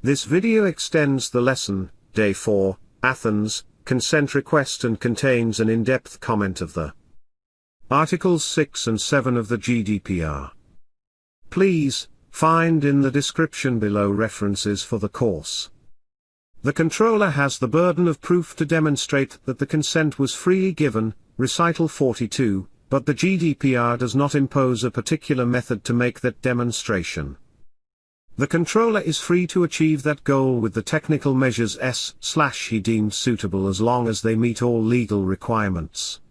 This video extends the lesson, Day 4, Athens, consent request, and contains an in-depth comment of the Articles 6 and 7 of the GDPR. Please, find in the description below references for the course. The controller has the burden of proof to demonstrate that the consent was freely given, Recital 42, but the GDPR does not impose a particular method to make that demonstration. The controller is free to achieve that goal with the technical measures he deemed suitable as long as they meet all legal requirements.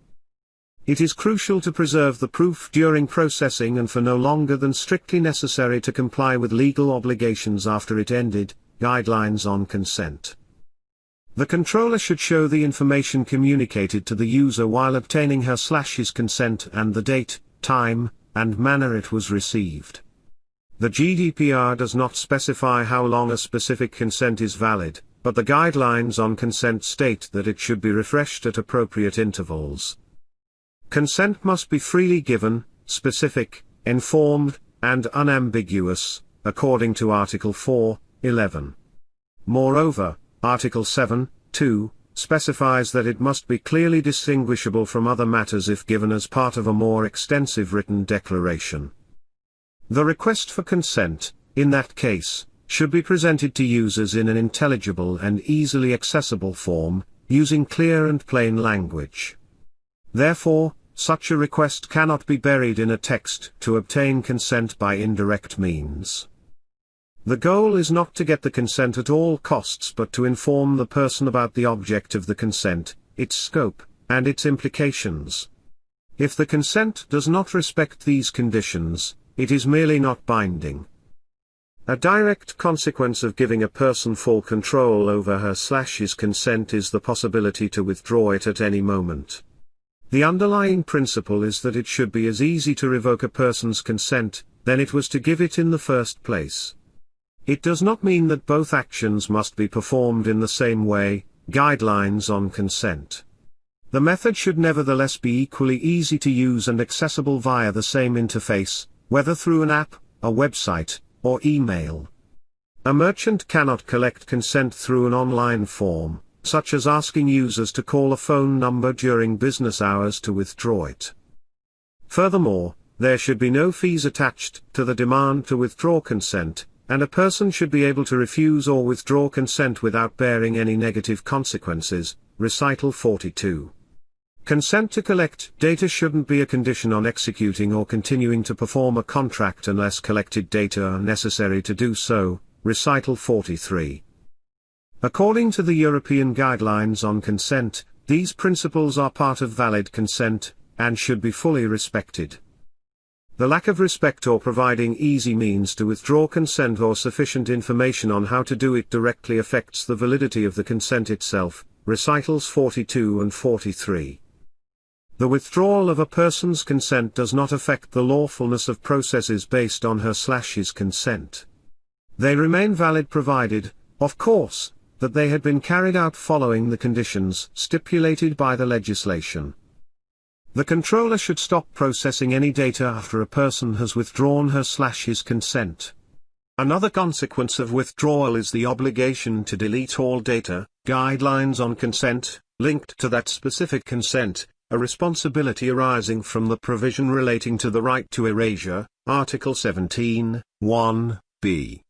It is crucial to preserve the proof during processing and for no longer than strictly necessary to comply with legal obligations after it ended. Guidelines on consent. The controller should show the information communicated to the user while obtaining her/his consent and the date, time, and manner it was received. The GDPR does not specify how long a specific consent is valid, but the guidelines on consent state that it should be refreshed at appropriate intervals. Consent must be freely given, specific, informed, and unambiguous, according to Article 4:11. Moreover, Article 7:2 specifies that it must be clearly distinguishable from other matters if given as part of a more extensive written declaration. The request for consent, in that case, should be presented to users in an intelligible and easily accessible form, using clear and plain language. Therefore, such a request cannot be buried in a text to obtain consent by indirect means. The goal is not to get the consent at all costs but to inform the person about the object of the consent, its scope, and its implications. If the consent does not respect these conditions, it is merely not binding. A direct consequence of giving a person full control over her/his consent is the possibility to withdraw it at any moment. The underlying principle is that it should be as easy to revoke a person's consent than it was to give it in the first place. It does not mean that both actions must be performed in the same way. Guidelines on consent. The method should nevertheless be equally easy to use and accessible via the same interface, whether through an app, a website, or email. A merchant cannot collect consent through an online form, such as asking users to call a phone number during business hours to withdraw it. Furthermore, there should be no fees attached to the demand to withdraw consent, and a person should be able to refuse or withdraw consent without bearing any negative consequences. Recital 42. Consent to collect data shouldn't be a condition on executing or continuing to perform a contract unless collected data are necessary to do so. Recital 43. According to the European Guidelines on Consent, these principles are part of valid consent, and should be fully respected. The lack of respect or providing easy means to withdraw consent or sufficient information on how to do it directly affects the validity of the consent itself. Recitals 42 and 43. The withdrawal of a person's consent does not affect the lawfulness of processes based on her/his consent. They remain valid provided, of course, that they had been carried out following the conditions stipulated by the legislation. The controller should stop processing any data after a person has withdrawn her/his consent. Another consequence of withdrawal is the obligation to delete all data. Guidelines on consent, linked to that specific consent, a responsibility arising from the provision relating to the right to erasure, Article 17, 1b.